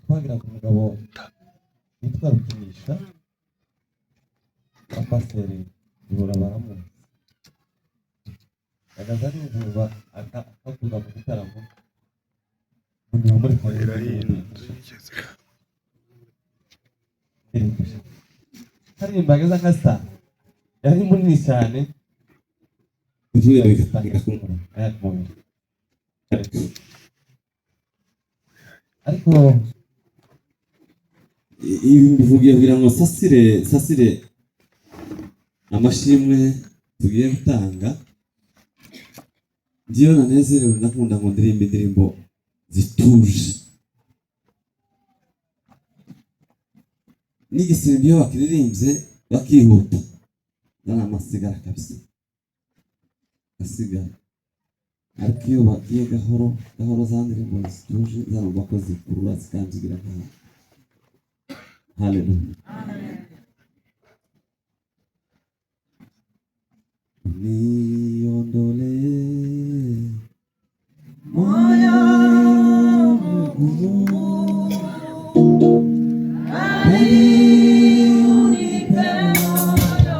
twagira ku mugabo witwa Rukinisha wa pasiteri Bihora baramuzi agaza n'ububa akavuga mu gitaramo umuntu muri korera haririmbaga za nkasa yari munini cyane kugira bigatanga kumura ayakomera ariko ibi bivugiye kugira ngo sasire amashimwe tugiye gutanga. Ndiyo nanezerewe ndakunda ngo ndirimbe indirimbo zituje n'igisimbi iyo bakiririmbye bakihuta n'amasigara kabisa asigara, ariko iyo bagiye gahoro gahoro za ndirimbo zituje zanumva ko zikurura zikanzigira nkaho. Haleluya. Niondolee moyo mgumu, unipe moyo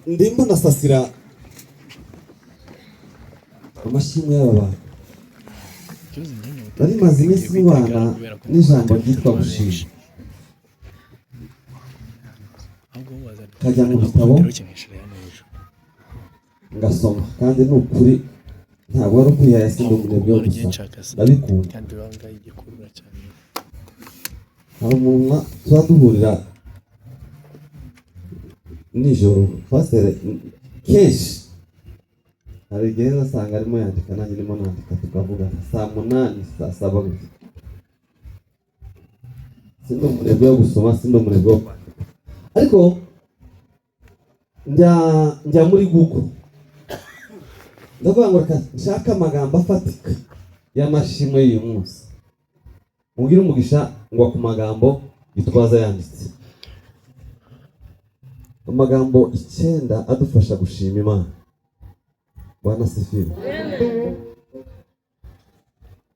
ndimo nasasira amashimwe y'abantu bari maze iminsi mubana n'ijambo ryitwa gushima, kajya mu bitabo ngasoma, kandi ni ukuri ntabwo ari ukwihaya, sindi umunebwe gusa ndabikunda. hari umuntu tuba duhurira nijoro pasere kenshi, hari igihe nasanga arimo yandika nanjye ndimo nandika, tukavuga saa 8 saa 7 gutya. Sindi umunebwe wo gusoma, sindi umunebwe wo kwandika, ariko njya muri Google ndavuga ngo reka nshaka amagambo afatika y'amashimwe y'uyu munsi, mubwire umugisha ngo ku magambo Gitwaza yanditse, amagambo 9 adufasha gushima Imana. Bwana sifiwe.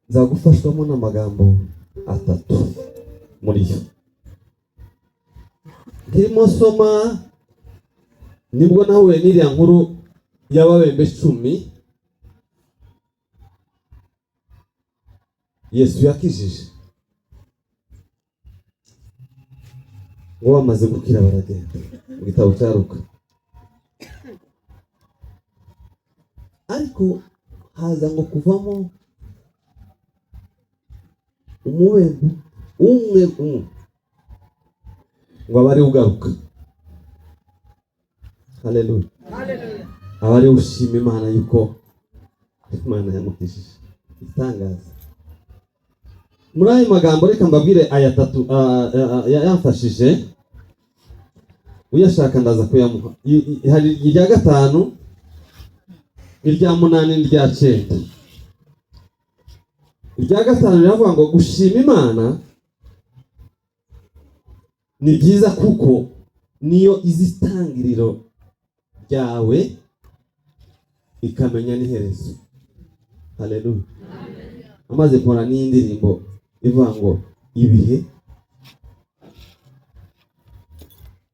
Nzagufashwamo n'amagambo 3 muri yo. Ndimo soma nibwo nahuye n'iriya nkuru y'ababembe 10 Yesu yakijije, ngo bamaze gukira baragenda, mu gitabo cya Luka. Ariko haza ngo kuvamo umubembe umwe ngo abari ugaruka. Haleluya, abari ushima Imana yuko Imana yamukijije. Itangaza muri ayo magambo, reka mbabwire aya 3 yamfashije, uyashaka ndaza kuyamuha. Hari irya 5, irya 8 n'irya 9. Irya 5 riravuga ngo gushima Imana ni byiza kuko niyo izitangiriro ryawe ikamenya n'iherezo. Haleluya. Amaze kubona n'indirimbo ivuga ngo ibihe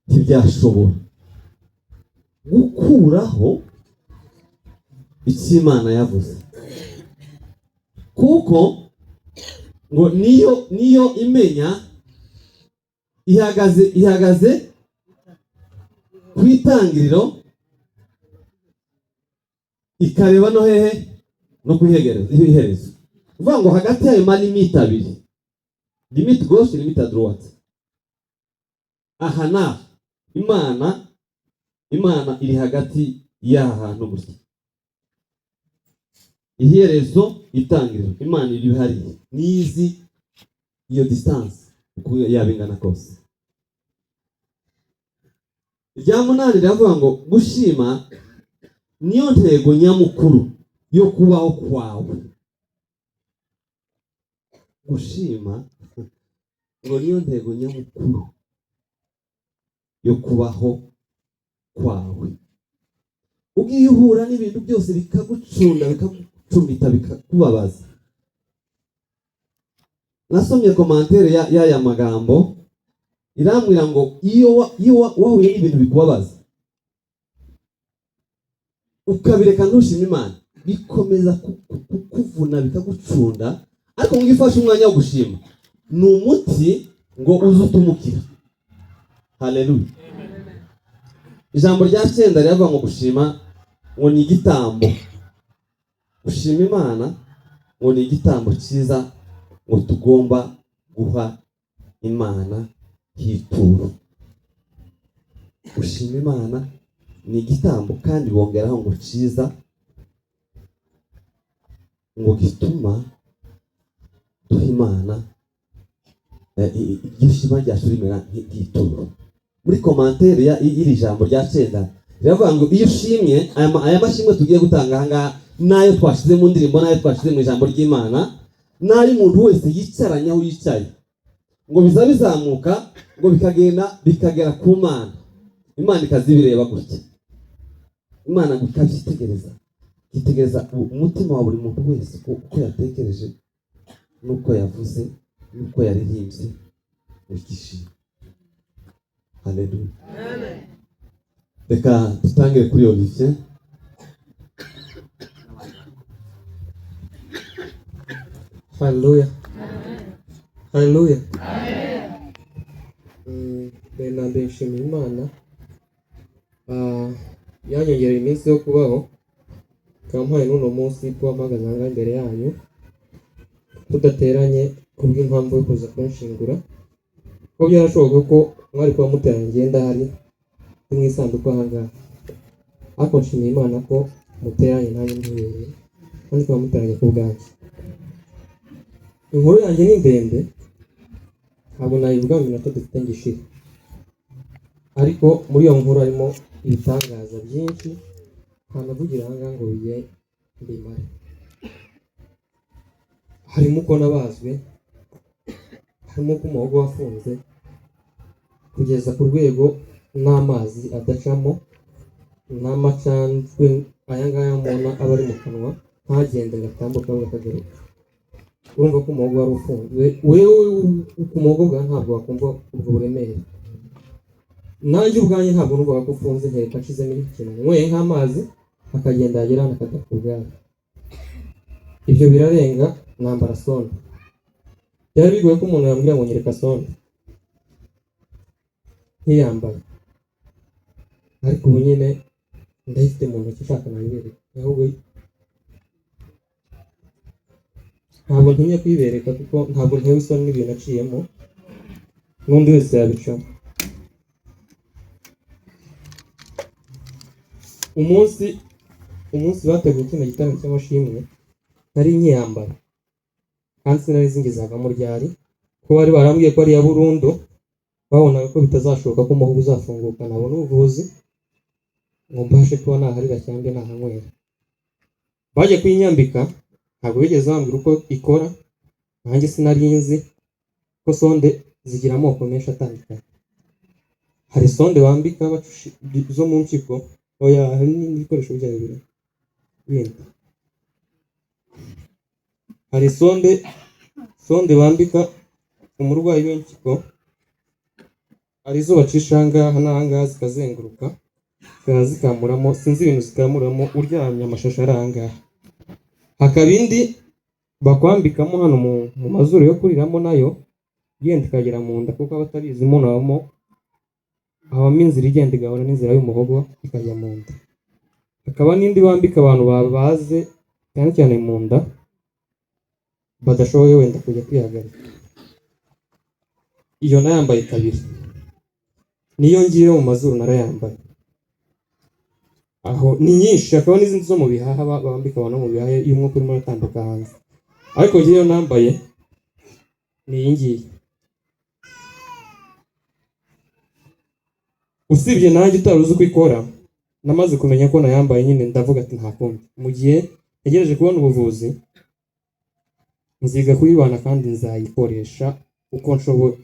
ntibyashobora gukuraho icyo Imana yavuze, kuko ngo niyo imenya ihagaze ku itangiriro, ikareba no hehe no kuiherezo. Uvuga ngo hagati yayo limite 2, limite gauche, limite droite. Aha na Imana iri hagati y'ahantu gusa, iherezo itangiriro Imana iri hari nizi iyo distance uko yabingana kose. Irya 8 riravuga ngo gushima niyo ntego nyamukuru yo kubaho kwawe. Gushima ngo niyo ntego nyamukuru yo kubaho kwawe. Ugiye uhura n'ibintu byose bikagucunda, bikagucumita, bikakubabaza. Nasomye commentaire y'aya magambo, irambwira ngo iyo wahuye n'ibintu bikubabaza ukabireka ntushima Imana, bikomeza kukuvuna bikagucunda, ariko ngo ifashe umwanya wo gushima ni umuti ngo uzutumukira. Haleluya. Ijambo rya 9 riravuga ngo gushima ngo ni igitambo. Gushima Imana ngo ni igitambo cyiza ngo tugomba guha Imana hituro. Gushima Imana ni igitambo, kandi bongeraho ngo cyiza ngo gituma duha Imana igishima ryacu rimera nk'ituro. Muri commentaire iri jambo rya 9 riravuga ngo iyo ushimye aya mashimwe tugiye gutanga aha nayo twashize mu ndirimbo, nayo twashize mu ijambo ry'Imana, nari muntu wese yicaranye aho yicaye, ngo biza bizamuka ngo bikagera ku Mana, Imana ikazibireba gutya. Imana ikitegereza umutima wa buri muntu wese uko yatekereje nuko yavuze nuko yaririmbye ukishima. Haleluya. Amen. reka dutangire kuri Olivier. Haleluya. Haleluya. Mbere na mbere nshimira Imana yanyongerera iminsi yo kubaho, ikampaye n'uno munsi kuba mpagaze aha ngaha imbere yanyu tudateranye kubw'impamvu yo kuza kunshingura, kuko byarashoboka ko mwari kuba muteranye ngenda hari mu isanduku aha ngaha, ariko nshimiye Imana ko muteranye nanjye mwibereye kandi kuba muteranye ku bwanjye. Inkuru yanjye ni ndende, ntabwo nayivuga mu minota dufite ngo ishire, ariko muri iyo nkuru harimo ibitangaza byinshi ntanavugira aha ngaha ngo bijye mbimare. Harimo uko nabazwe, harimo uko umuhogo wafunze kugeza ku rwego n'amazi adacamo, n'amacandwe aya ngaya mubona aba ari mu kanwa ntagende ngo atambuke ahubwo akagaruka. Urumva ko umuhogo wari ufunzwe, wewe ku muhogo bwawe ntabwo wakumva ubwo buremere, nanjye ubwanjye ntabwo numvaga ko ufunze, nkeka nshizemo ikintu nyweye nk'amazi akagenda yagera hano akajya ku bwawe. Ibyo birarenga, nambara sonde. Byari bigoye ko umuntu yambwira ngo nyereka sonde nkiyambaye, ariko ubu nyine ndayifite mu ntoki nshaka nayibereka, ahubwo ntabwo ntinya kuyibereka kuko ntabwo ntewe isoni n'ibintu naciyemo, n'undi wese yabicamo. umunsi bateguye kino gitaramo cy'amashimwe nari nkiyambaye kandi sinari zingizagamo ryari, ko bari barambwiye ko ari iya burundu, babonaga ko bitazashoboka ko umuhogo uzafunguka nabona ubuvuzi ngo mbashe kuba naharira cyangwa nahanywera. Bajya kuyinyambika ntabwo bigeze bambwira uko ikora, nanjye sinari nzi ko sonde zigira amoko menshi atandukanye. Hari sonde bambika zo mu mpyiko, oya hari n'ibikoresho byayo bindi. Hari sonde bambika umurwayi w'impyiko, hari izo bacisha aha ngaha n'aha ngaha zikazenguruka zikamuramo, sinzi ibintu zikamuramo uryamye amashashi ari aha ngaha. Hakaba indi bakwambikamo hano mu mazuru yo kuriramo, nayo igenda ikagera mu nda, kuko abatabizi umuntu habamo inzira igenda igahura n'inzira y'umuhogo ikajya mu nda. Hakaba n'indi bambika abantu babaze cyane cyane mu nda badashoboye wenda kujya kwihagarika, iyo nayambaye kabiri. Niyo ngiye mu mazuru narayambaye, aho ni nyinshi. Hakaba n'izindi zo mu bihaha bambika abantu mu bihaha iyo umwuka urimo uratambuka hanze, ariko ngiyo nambaye ni iyi ngiyi. Usibye nanjye utari uzi uko ikora, namaze kumenya ko nayambaye nyine ndavuga ati nta kundi. Mu gihe ntegereje kubona ubuvuzi nziga kuyibana kandi nzayikoresha uko nshoboye.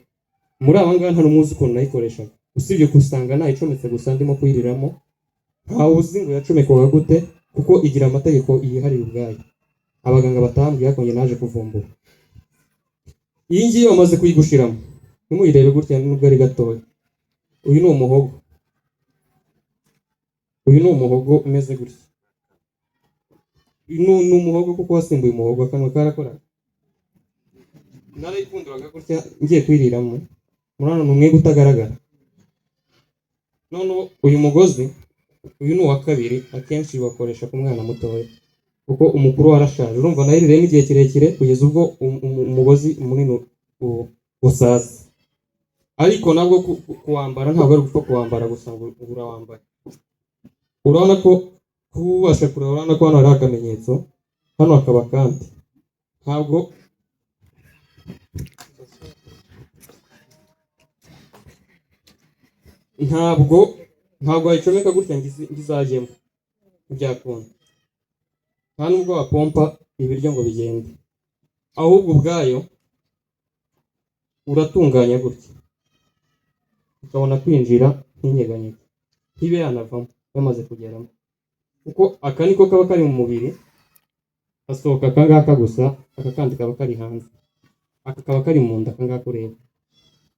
Muri aba ngaba nta n'umuzi ukuntu nayikoreshaga, usibye gusanga nayicometse gusa ndimo kuyiriramo. Ntawe uzi ngo yacomekwaga gute kuko igira amategeko yihariye ubwayo, abaganga batambwiye ariko njye naje kuvumbura. Iyi ngiyi bamaze kuyigushiramo, nimuyirebe gutya nubwo ari gatoya. Uyu ni umuhogo, uyu ni umuhogo umeze gutya. Ni umuhogo kuko wasimbuye umuhogo, akanwa karakoraga. Narayipfunduraga gutya ngiye kuyiriramo, murabona ni umwega utagaragara. None uyu mugozi, uyu ni uwa kabiri, akenshi bakoresha ku mwana mutoya kuko umukuru warashaje. Urumva nayiriremo igihe kirekire kugeza ubwo umugozi munini usaza. Ariko nabwo kuwambara ntabwo ari gupfa kuwambara gusa ngo urawambaye. Urabona ko kubasha kureba, urabona ko hano hari akamenyetso, hano hakaba kandi ntabwo wayicomeka gutya ngo izajyemo, byakunda. Nta nubwo wapompa ibiryo ngo bigende, ahubwo ubwayo uratunganya gutya ukabona kwinjira ntinyeganyega, ntibe yanavamo yamaze kugeramo, kuko aka niko kaba kari mu mubiri, hasohoka aka ngaka gusa, aka kandi kaba kari hanze, aka kaba kari mu nda, aka ngaka ureba.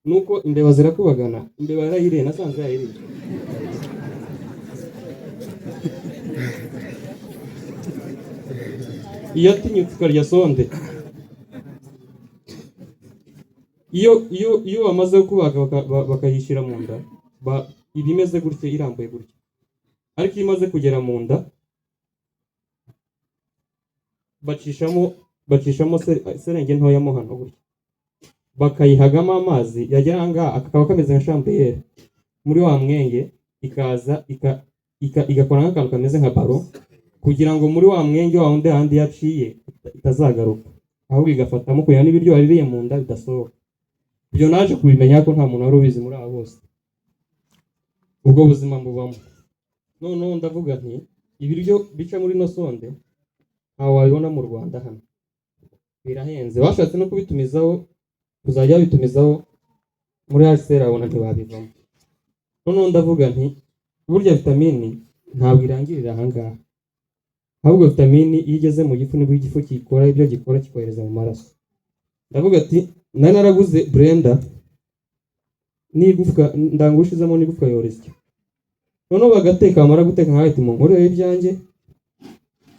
Nuko imbeba zirakubagana, imbeba yarayiriye, nasanze yayiriye. iyo atinyutse ukarya sonde, iyo bamaze kubaga bakayishyira mu nda, iba imeze gutya irambuye gutya, ariko iyo imaze kugera mu nda bacishamo serenge ntoya mo hano gutya, bakayihagamo amazi, yagera ahangaha kakaba kameze nka champiyere muri wa mwenge, ikaza igakora nk'akantu kameze nka baro, kugira ngo muri wa mwenge wa wundi handi yaciye itazagaruka, ahubwo igafatamo kugira n'ibiryo waririye mu nda bidasohoka. Ibyo naje kubimenya ko nta muntu wari ubizi muri abo bose, ubwo buzima mbubamo. Noneho ndavuga nti ibiryo bica muri no sonde ntawe wabibona mu Rwanda hano, birahenze. Bashatse no kubitumizaho, kuzajya babitumizaho muri HCR abona ntibabivamo. Noneho ndavuga nti burya vitamini ntabwo irangirira ahangaha, ahubwo vitamini iyo igeze mu gifu nibwo igifu kikora ibyo gikora, kikohereza mu maraso. Ndavuga ati nari naraguze blender n'igufwa, ndangushizamo n'igufwa yoresya. Noneho bagateka, bamara guteka nkahita mu nkuru y'ibyanjye,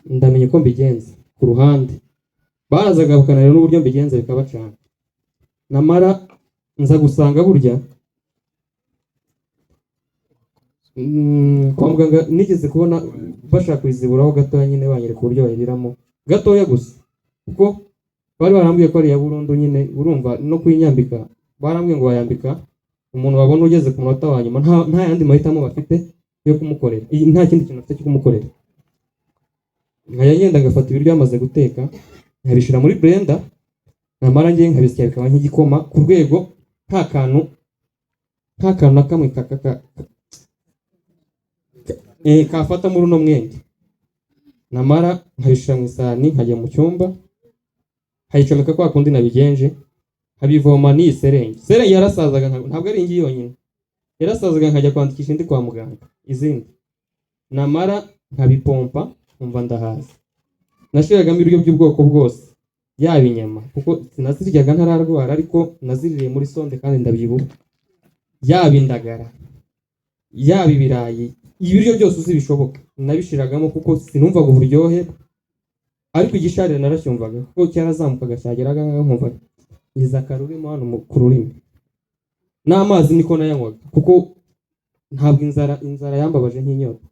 ndamenya uko mbigenza ku ruhande. Barazaga bakanareba n'uburyo mbigenza bikabacana. Namara nza gusanga burya kwa muganga nigeze kubona bashaka kwiziburaho gatoya, nyine banyereka uburyo bayiriramo gatoya gusa, kuko bari barambwiye ko ari ya burundu. Nyine urumva no kuyinyambika barambwiye ngo bayambika umuntu babona ugeze ku munota wa nyuma, nta yandi mahitamo bafite yo kumukorera, nta kindi kintu afite cyo kumukorera. Nkajya ngenda ngafata ibiryo bamaze guteka nkabishyira muri blender, namara ngiye nkabisya bikaba nk'igikoma, ku rwego nta kantu na kamwe kafata muri uno mwenge. Namara nkabishyira mu isahani, nkajya mu cyumba nkayicomeka kwa kundi nabigenje, nkabivoma n'iyi serenge. Serenge yarasazaga, ntabwo ari ingi yonyine, yarasazaga nkajya kwandikisha indi kwa muganga izindi. Namara nkabipompa nkumva ndahaza. Nashiragamo ibiryo by'ubwoko bwose, yaba inyama kuko sinaziryaga ntararwara, ariko naziririye muri sonde kandi ndabyibuha, yaba indagara, yaba ibirayi, ibiryo byose uzi bishoboka nabishiragamo, kuko sinumvaga uburyohe, ariko igisharire naracyumvaga kuko cyarazamukaga cyageraga nkumva ngize akarurimo hano ku rurimi. N'amazi niko nayanywaga, kuko ntabwo inzara yambabaje nk'inyota.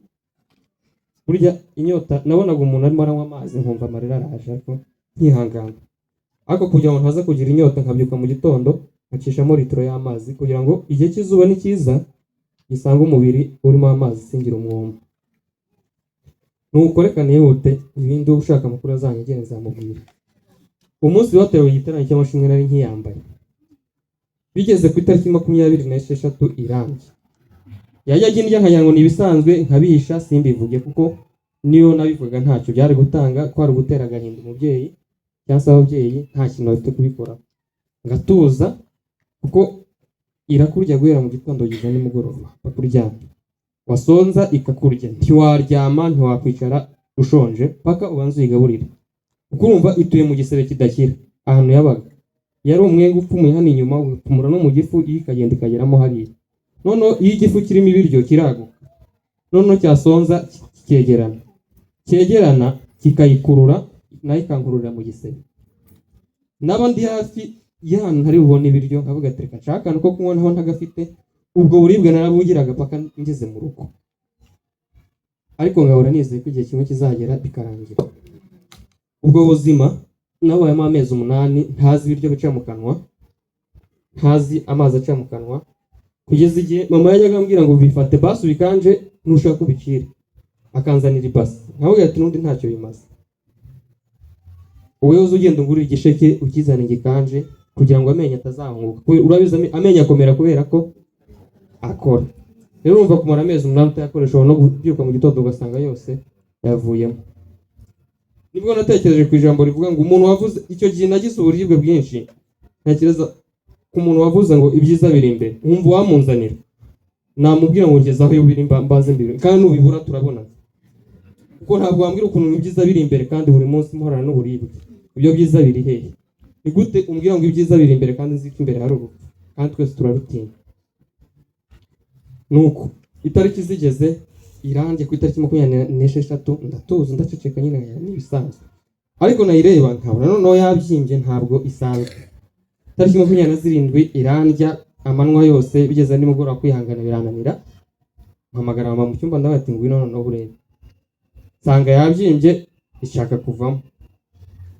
Burya inyota nabonaga umuntu arimo aranywa amazi nkumva amarira araje, ariko nkihangana. Ariko kugira ngo ntaza kugira inyota, nkabyuka mu gitondo nkacishamo litiro y'amazi, kugira ngo igihe cy'izuba nikiza gisanga umubiri urimo amazi singira umwuma. Nuko reka nihute, ibindi ushaka amakuru azanyegere nzamubwira. Umunsi watewe igiterane cy'amashimwe nari nkiyambaye, bigeze ku itariki 26 irangi. Yajyaga indya nkagira ngo ni ibisanzwe, nkabihisha simbivuge, kuko niyo nabivuga ntacyo byari gutanga, kwari ugutera agahinda umubyeyi cyangwa se ababyeyi, nta kintu bafite kubikora. Ngatuza kuko irakurya guhera mu gitondo kugeza nimugoroba bakuryama, wasonza ikakurya, ntiwaryama ntiwakwicara ushonje paka ubanza uyigaburira, kuko urumva ituye mu gisebe kidakira. Ahantu yabaga yari umwenge upfumuye hano inyuma, upfumura no mu gifu, ikagenda ikageramo hariya. Noneho iyo igifu kirimo ibiryo kiraguka, noneho cyasonza cyegerana kikayikurura, nayo ikankururira mu gisebe. Naba ndi hafi y'ahantu ntari bubone ibiryo, nkavuga ati reka nshaka akantu ko kunywa naho ntagafite, ubwo buribwe narabugiraga paka ngeze mu rugo. Ariko ngahora nizeye ko igihe kimwe kizagera bikarangira. Ubwo buzima nabayemo amezi 8, ntazi ibiryo bica mu kanwa, ntazi amazi aca mu kanwa, kugeza igihe mama yajyaga ambwira ngo bifate basi ubikanje ntushaka kubicira, akanzanira ibasi, nkavuga ati n'undi ntacyo bimaze. Wowe uzi ugenda ungurira igisheke ukizana igikanje kugira ngo amenyo atazahunguka, urabizi amenyo akomera kubera ko akora. Rero urumva kumara amezi 8 utayakoresha, no kubyuka mu gitondo ugasanga yose yavuyemo. Nibwo natekereje ku ijambo rivuga ngo umuntu wavuze, icyo gihe nagize uburibwe bwinshi, ntekereza ku muntu wavuze ngo ibyiza biri imbere, wumva wamunzanira, namubwira ngo ngeze aho biri mbaze mbere, kandi nubibura turabona. Kuko ntabwo wambwira ukuntu ibyiza biri imbere kandi buri munsi muhorana n'uburibwe. Ibyo byiza biri hehe? Ni gute umbwira ngo ibyiza biri imbere kandi nzi ko imbere hari urupfu, kandi twese turarutinya? Nuko itariki zigeze irangiye ku itariki 26 ndatuza ndaceceka nyine n'ibisanzwe, ariko nayireba nkabona noneho yabyimbye ntabwo isanzwe. Tariki 27 irandya amanywa yose, bigeze nimugoroba kwihangana birananira, mpamagara mama mu cyumba ndavuga ati ngwino noneho urebe, nsanga yabyimbye ishaka kuvamo.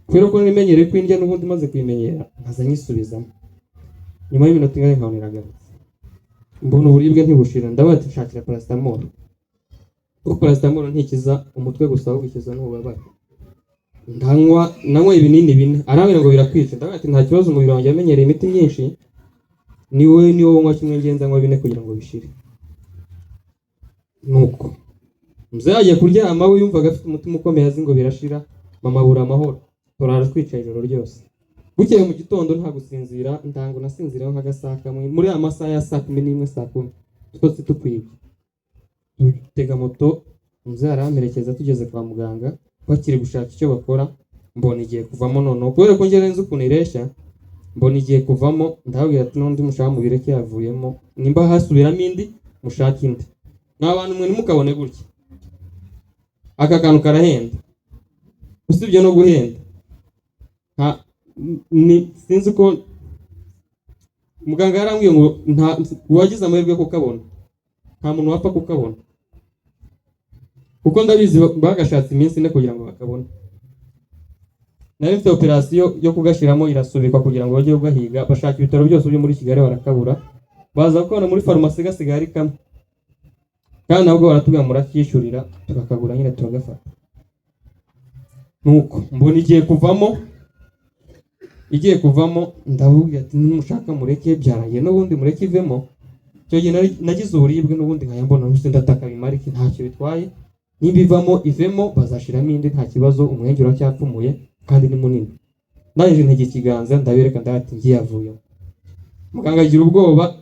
Kubera ko nimenyereye ko indya n'ubundi maze kuyimenyera nkaza nyisubizamo, nyuma y'iminota ingahe nkabona iragarutse, mbona uburibwe ntibushira, ndavuga ati nshakira paracetamol, kuko paracetamol ntikiza umutwe gusa ahubwo ikiza n'ububabare. Nanywa ibinini 4, arambwira ngo birakwica, ndavuga ati nta kibazo, umubiri wanjye amenyereye imiti myinshi, ni wowe unywa kimwe ngenza nywa 4 kugira ngo bishire. Nuko mzee yagiye kuryama, we yumvaga afite umutima ukomeye azi ngo birashira, mama abura amahoro, turara twicaye ijoro ryose. Bukeye mu gitondo nta gusinzira, ndango nasinziraho nk'agasaha kamwe, muri amasaha ya 11 saa 10 twose tukwiye. Dutega moto, mzee aramperekeza tugeze kwa muganga, bakiri gushaka icyo bakora, mbona igiye kuvamo noneho, kubera ko ngera nzi ukuntu ireshya, mbona igiye kuvamo, ndababwira ati n'undi mushaka mu bireke yavuyemo, nimba hasubiramo indi mushaka indi. N'abantu mwe nimukabone gutya, aka kantu karahenda, usibye no guhenda sinzi ko muganga yarambwiye ngo wagize amahirwe kukabona, nta muntu wapfa kukabona, kuko ndabizi bagashatse iminsi 4 kugira ngo bakabone. Nari mfite operasiyo yo kugashiramo irasubikwa kugira ngo bajye ugahiga, bashaka ibitaro byose byo muri Kigali barakabura, baza kubona muri farumasi gasigaye ari kamwe, kandi nabwo baratubwira murakishyurira, tukakagura nyine turagafata. Nuko mbona igiye kuvamo, ndabubwira ati numushaka mureke byarangiye n'ubundi mureke ivemo. Cyo gihe nagize uburibwe n'ubundi nkaya mbona nuse ndataka bimarike ntacyo bitwaye, nimba ivamo ivemo, bazashiramo indi nta kibazo, umwenge uracyapfumuye kandi ni munini. Naje ntege ikiganza ndabereka ndati ngiye yavuye. Muganga agira ubwoba,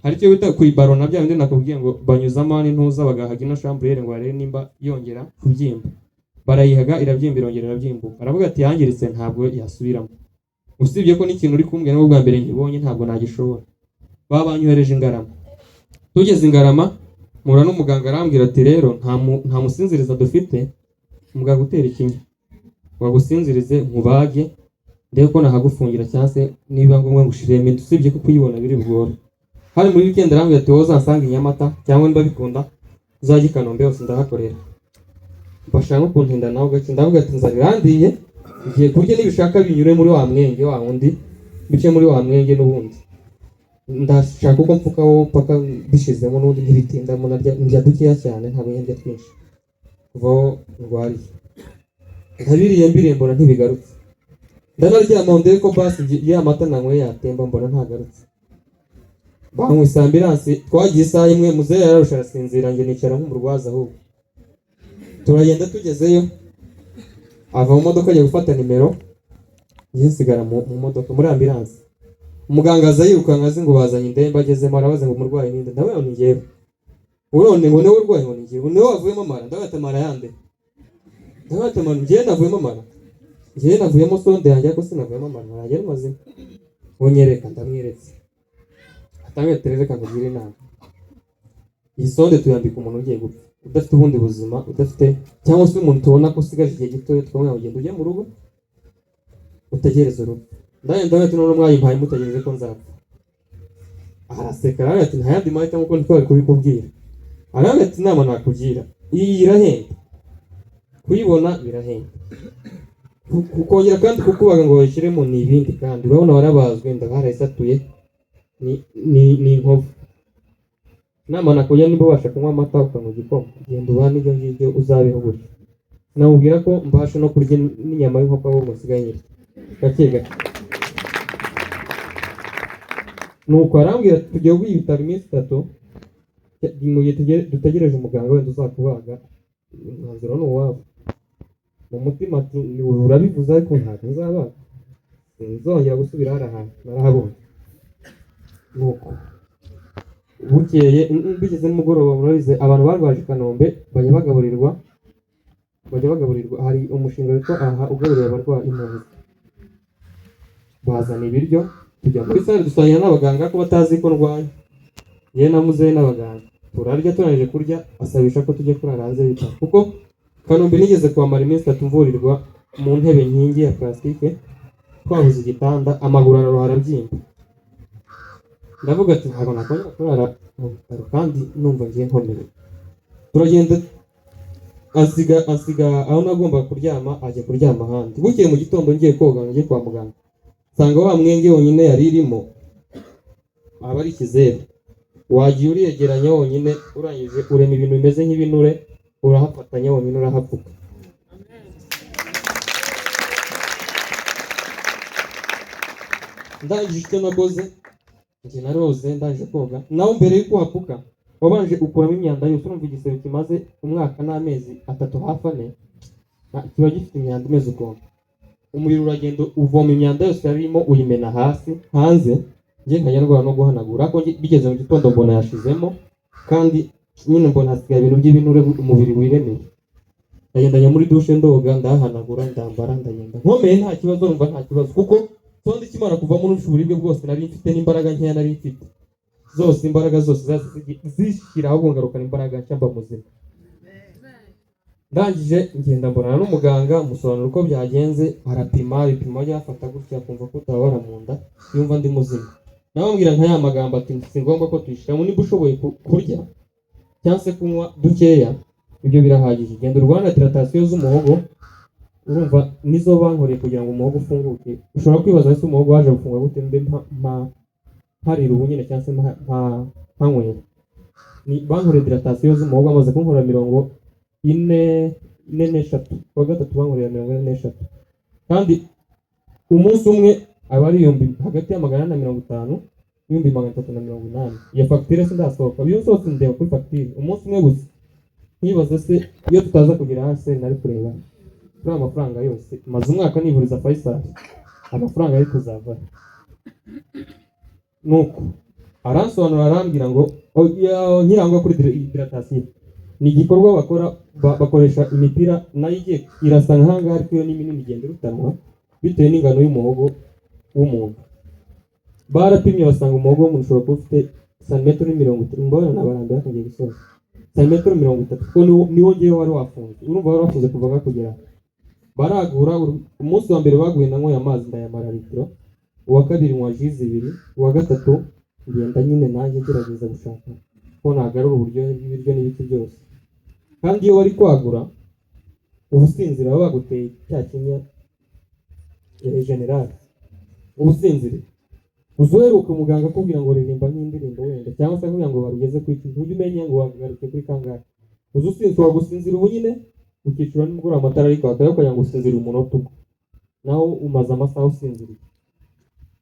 hari cyo bita ku ibaro na bya bindi nakubwiye ngo banyuzamo n'intuza bagahaga ino chambre ngo arebe nimba yongera kubyimba. Barayihaga irabyimba irongera irabyimbuka, aravuga ati yangiritse ntabwo yasubiramo, usibye ko n'ikintu uri kumbwira n'ubwo bwa mbere nkibonye ntabwo nagishobora. Babanyohereje Ingarama, tugeze Ingarama mura n'umuganga arambwira ati rero nta musinziriza dufite, umuganga gutera ikinya wagusinzirize nkubage ndebe ko nahagufungira cyangwa se niba ngombwa ngushiremo, usibye ko kuyibona biri bugore. Hari muri weekend arambwira ati wowe uzansanga i Nyamata cyangwa niba bikunda uzajya i Kanombe hose ndahakorera. Bashaka kuntinda nawe gake, ndavuga ati nzabirandiye igiye kurya nibishaka binyure muri wa mwenge wa wundi, bice muri wa mwenge n'ubundi ndashaka uko mfukaho paka bishizemo n'ubundi ntibitindamo, ndya dukeya cyane ntabwo yendya twinshi kuvaho ndwariye. Ntabiriye mbiriye mbona ntibigarutse, ndanaryama ndebe ko basi ya mata nanywe yatemba, mbona ntagarutse. Bankwishe ambulance, twagiye isaha imwe, muzehe yararusha arasinzira, njye nicara nk'umurwaza ahubwo. Turagenda tugezeyo, ava mu modoka agiye gufata nimero, njye nsigara mu modoka muri ambulance. Umuganga aza yirukanka azi ngo bazanye indembe, agezemo arabaza ngo umurwayi ninde, ndawe ni njyewe. Urone ngo niwe urwaye ngo ni njyewe, niwe wavuyemo amara, ndabatamara yande, ndabatamara njye navuyemo amara, njye navuyemo sonde yanjye ko sinavuyemo amara, naragera mazima. Wonyereka ndamweretse, atangiye terereka nkubwire inama, iyi sonde tuyambika umuntu ugiye gupfa, udafite ubundi buzima, udafite cyangwa se umuntu tubona ko usigaje igihe gito, twamwe ugenda ujye mu rugo utegereze urupfu. Ndagenda ati none mwayimpaye mutegereje ko nzapfa. Araseka aravuga ati ntayandi mahitamo kuko ntitwari kubikubwira. Aravuga ati inama nakugira, iyi irahenda, kuyibona birahenda, kukongera kandi kukubaga ngo bayishyiremo ni ibindi, kandi urabona warabazwe ndabarayisatuye ni inkovu. Inama nakugira nimba ubasha kunywa amata ukanywa igikoma, genda ubane ibyo ngibyo uzabeho gutyo. Namubwira ko mbasha no kurya n'inyama y'inkoko aho musigaye nyine gake gake. Nuko arambwira ati tugiye guha ibitaro iminsi 3, mu gihe dutegereje umuganga wenda uzakubaga, umwanzuro ni uwabo. Mu mutima ati urabivuze ariko ntabwo nzabaga, nzongera gusubira hari ahantu narahabonye. Nuko bukeye bigeze nimugoroba, murabize abantu barwaje Kanombe bajya bagaburirwa, hari umushinga witwa aha ugaburira abarwayi impunzi. Bazana ibiryo tujya muri sale dusanya n'abaganga ko batazi ko ndwaye, ye na muzehe n'abaganga turarya, turangije kurya asabisha ko tujya kurara hanze y'ibitaro, kuko Kanombe nigeze kuhamara iminsi 3 mvurirwa mu ntebe nkingi ya plastique, twabuze igitanda, amaguru araruha arabyimba. Ndavuga ati ntabwo nakongera kurara mu bitaro kandi numva ngiye nkomere. Turagenda asiga aho nagomba kuryama, ajya kuryama ahandi. Bukeye mu gitondo ngiye koga ngiye kwa muganga, nsanga wa mwenge wonyine yari irimo aba ari ikizeru. Wagiye uriyegeranya wonyine, urangije urema ibintu bimeze nk'ibinure, urahafatanya wonyine urahapfuka. Ndangije icyo nakoze, njye naroze ndangije koga, nawe mbere y'uko hapfuka wabanje ukuramo imyanda yose. Urumva igisebe kimaze umwaka n'amezi 3 hafi 4 kiba gifite imyanda imeze ukuntu. Umubiri uragenda uvoma imyanda yose yarimo uyimena hasi hanze, njye nkanyarwara no guhanagura, ariko bigeze mu gitondo mbona yashizemo, kandi nyine mbona hasigaye ibintu by'ibinure umubiri wiremeye. Ndagendanya muri douche ndoga, ndahanagura, ndambara, ndagenda nkomeye nta kibazo, numva nta kibazo, kuko sonde kimara kuvamo n'uburibwe bwose nari mfite n'imbaraga nkeya nari mfite zose, imbaraga zose zishyiraho kungarukana imbaraga nshya mba muzima. Ndangije ngenda mbonana n'umuganga, musobanura uko byagenze, arapima ibipimo byafata gutya, kumva ko utababara mu nda, yumva ndi muzima. Nawe ambwira nka ya magambo ati si ngombwa ko tuyishiramo, niba ushoboye kurya cyangwa se kunywa dukeya ibyo birahagije. Genda urwane hydratation z'umuhogo, urumva nizo bankoreye kugira ngo umuhogo ufunguke. Ushobora kwibaza ese umuhogo waje gufunga gute, mbe harira ubu nyine cyangwa se nkanywera. Ni bankoreye hydratation z'umuhogo, amaze kunkora 43 wa gatatu bankoreye 43, kandi umunsi umwe aba ari hagati ya 450 n'ibihumbi 380. Iyo fagitire sindasohoka, iyo nsose ndeba kuri fagitire umunsi umwe gusa, nkibaza se iyo tutaza kugira hasi nari kureba kuri amafaranga yose maze umwaka nivuriza Faisal, amafaranga ari kuzava. Nuko aransobanura arambwira ngo nkirangwa kuri hydratation ni igikorwa bakora, bakoresha imipira nayo igiye irasa nk'ahangaha, ariko yo ni minini igenda irutanwa bitewe n'ingano y'umuhogo w'umuntu. Barapimye basanga umuhogo w'umuntu ushobora kuba ufite santimetero 30, mbona nabarambira akagiye gusoza santimetero 30, kuko niwo ngewe wari wafunze. Urumva wari wafunze kuva nkakugera. Baragura, umunsi wa mbere baguye nanyweye amazi ndayamara litiro, uwa kabiri nywa ji 2, uwa gatatu ngenda nyine nanjye gerageza gushaka ko nagarura uburyohe bw'ibiryo n'ibiti byose. Kandi iyo wari kwagura ubusinzira baba baguteye cya kinya general, ubusinzire uzoheruka umuganga akubwira ngo ririmba nk'indirimbo wenda, cyangwa se akubwira ngo barugeze ku iki, ujye umenya ngo wagaruke kuri kangahe. Uzusinzira gusinzira ubu nyine ukicura nimugoroba amatara ariko akayo kugira ngo usinzire umunota umwe, naho umaze amasaha usinziriye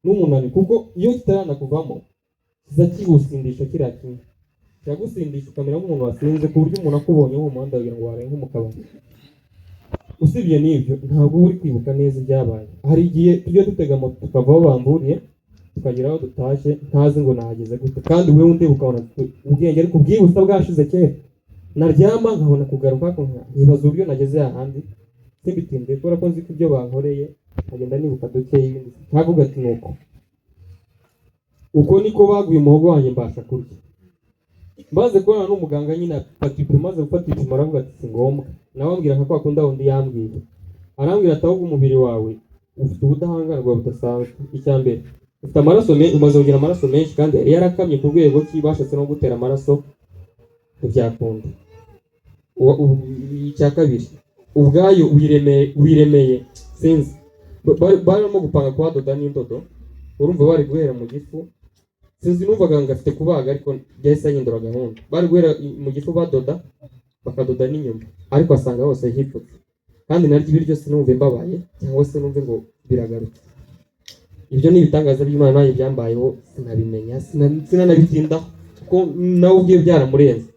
n'umunani, kuko iyo kitaranakuvamo kiza kigusindisha kiriya kimwe, cyagusindisha ukamera nk'umuntu wasinze, ku buryo umuntu akubonye mu muhanda wagira ngo waraye nko mu kabari. Usibye n'ibyo ntabwo uri kwibuka neza ibyabaye. Hari igihe tujya dutega moto tukava aho bamburiye tukagera aho dutaje ntazi ngo nahageze gute, kandi wewe undi ukabona ubwenge ariko ubwibusa bwashize kera. Naryama nkabona kugaruka ko nkibaza uburyo nageze ahandi simbitinde, kubera ko nzi ko ibyo bankoreye agenda nibuka dukeye ibindi. Ntavuga ati nuko uko niko baguye umuhogo wanjye mbasha kurya. Maze kubona n'umuganga nyine maze gufata ipimo aravuga ati si ngombwa. Nawe ambwira nka kwa kundi wundi yambwiye, arambwira ati ahubwo umubiri wawe ufite ubudahangarwa budasanzwe. Icya mbere ufite amaraso menshi, umaze kugira amaraso menshi, kandi yari yarakamye ku rwego kibashatse no gutera amaraso ntibyakunda. Icya kabiri ubwayo wiremeye sinzi, barimo gupanga kuhadoda n'indodo, urumva bari guhera mu gifu, sinzi numvaga ngo afite kubaga, ariko byahise ahindura gahunda. Bari guhera mu gifu badoda bakadoda n'inyuma, ariko asanga hose hipfutse, kandi naryo ibiryo sinumve mbabaye cyangwa se numve ngo biragarutse. Ibyo ni ibitangaza by'Imana, nanjye byambayeho sinabimenya, sinanabitinda kuko nawe ubwiye byaramurenze.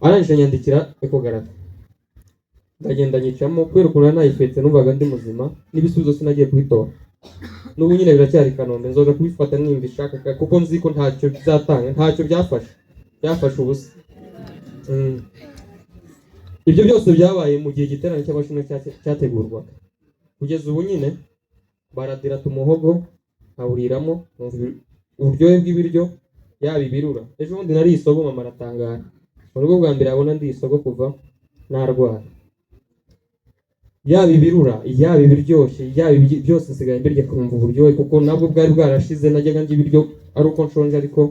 Arangije anyandikira ekogarafi, ndagenda nyicamo, kubera ukuntu nayifetse numvaga ndi muzima, n'ibisubizo sinagiye kubitora. N'ubu nyine biracyari Kanombe, nzoga kubifata nimba ishaka, kuko nzi ko ntacyo bizatanga, ntacyo byafashe ubusa. Ibyo byose byabaye mu gihe igiterane cy'abashimwe cyategurwaga. Kugeza ubu nyine baradirata umuhogo nkawuriramo, uburyohe bw'ibiryo yaba ibirura. Ejo bundi nari isogo mama aratangara, ubwo bwa mbere abona ndi isogo kuva narwara. Yaba ibirura, yaba ibiryoshye, yaba byose nsigaye mbirya kumva uburyohe, kuko nabwo bwari bwarashize. Najyaga ndya ibiryo ari uko nshonje, ariko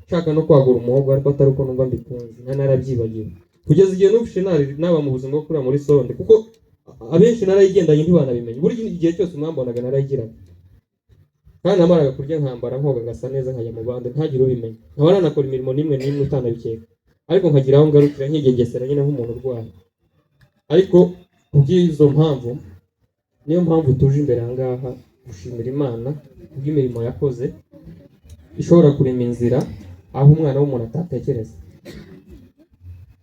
nshaka no kwagura umuhogo, ariko atari uko numva mbikunze, narabyibagiwe. Kugeza igihe numvishe naba mu buzima bwo kurira muri sonde, kuko abenshi narayigendanye ntibanabimenye. Buri igihe cyose mwambonaga narayigiraga, kandi namaraga kurya nkambara nkoga ngasa neza nkajya mu bandi ntagire ubimenya. Nkaba nanakora imirimo n'imwe utanabikeka, ariko nkagira aho ngarukira nkigengesera nyine nk'umuntu urwaye. Ariko kubw'izo mpamvu, niyo mpamvu tuje imbere aha ngaha gushimira Imana kubw'imirimo yakoze ishobora kurema inzira aho umwana w'umuntu atatekereza.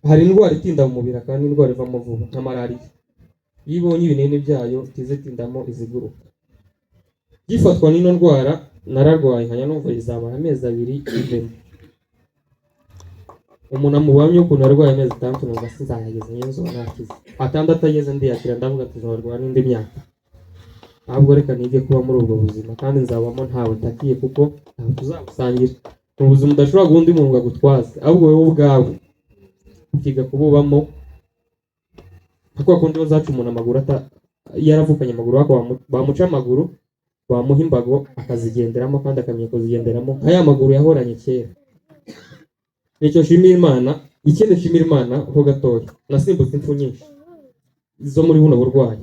Hari indwara itinda mu mubiri kandi indwara ivamo vuba nka malariya. Iyo ibonye ibinini byayo tizitindamo iziguruka. Gifatwa n'ino ndwara nararwaye nkanya numva izamara amezi 2 ivemo. Umuntu amubamye ukuntu arwaye amezi 6 numva sinzahageze nyenzo nakize. Atandatu ageze ndiyakira ndavuga ati nzarwara n'indi myaka. Ahubwo reka nige kuba muri ubwo buzima, kandi nzabamo ntawe ntakiye, kuko ntawe tuzagusangira. Mu buzima udashobora guha undi muntu agutwaze, ahubwo wowe ubwawe ukiga kububamo. Kuko kundi bazaca umuntu amaguru yaravukanye amaguru, wako bamuca amaguru, bamuha imbago akazigenderamo, kandi akamenya kuzigenderamo aya maguru yahoranye kera. Nicyo shimira Imana. Ikindi shimira Imana ho gatoya, nasimbutse impfu nyinshi zo muri buno burwayi.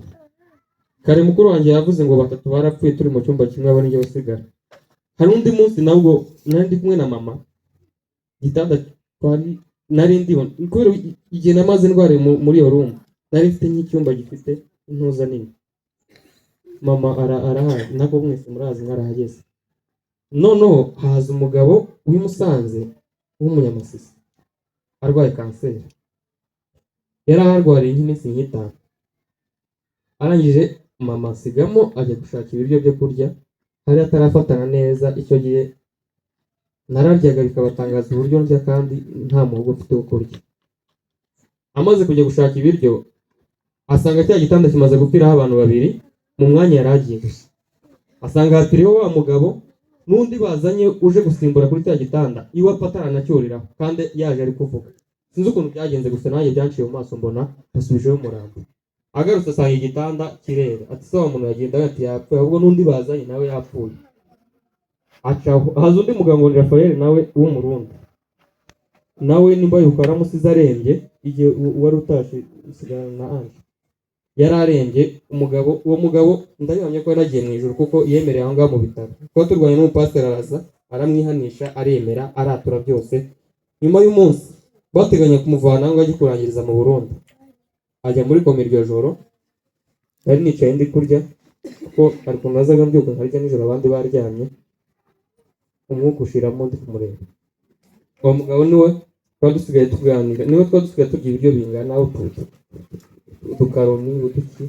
Kare mukuru wanjye yavuze ngo 3 barapfuye turi mu cyumba kimwe, abo njye basigara. Hari undi munsi nabwo nari ndi kumwe na mama, gitanda twari nari ndiho, kubera igihe namaze ndware muri iyo room, nari mfite nk'icyumba gifite intuza nini. Mama arahari, nako mwese murazi nkarahageze. Noneho haza umugabo w'imusanze w'umunyamasisi arwaye kanseri. Yari arwariye nk'iminsi 5. Arangije mama asigamo ajya gushaka ibiryo byo kurya, hari atarafatana neza. Icyo gihe nararyaga bikabatangaza uburyo ndya kandi nta muhogo mfite wo kurya. Amaze kujya gushaka ibiryo, asanga cya gitanda kimaze gupfiraho abantu 2 mu mwanya yaragiye gusa. Asanga hatiriho wa mugabo n'undi bazanye uje gusimbura kuri cya gitanda, iwe apataranacyuriraho kandi yaje ari kuvuga. Sinzi ukuntu byagenze, gusa nanjye byanciye mu maso mbona basubijeho umurambo. Agarutse asanga igitanda kirera, ati sawa umuntu yagenda ati yapfuye, ahubwo n'undi bazanye nawe yapfuye. Acaho haza undi mugabo ngo Rafael nawe w'umurundi, nawe nimba yuko aramusize arembye, igihe wari utashe usigana na Ange yari arembye. Uwo mugabo ndabihamye ko yaragiye mu ijuru, kuko yemereye aho ngaho mu bitaro. Kuko turwanye n'umupasiteri araza aramwihanisha, aremera, aratura byose. Nyuma y'umunsi bateganya kumuvana ngo ajye kurangiriza mu Burundi, ajya muri koma iryo joro. Nari nicaye ndi kurya, kuko ariko nazaga mbyuka nkarya nijoro abandi baryamye, umwuka ushiramo ndi kumureba. Uwo mugabo niwe twari dusigaye tuganira, niwe twari dusigaye turya ibiryo bingana udukaroni uduki.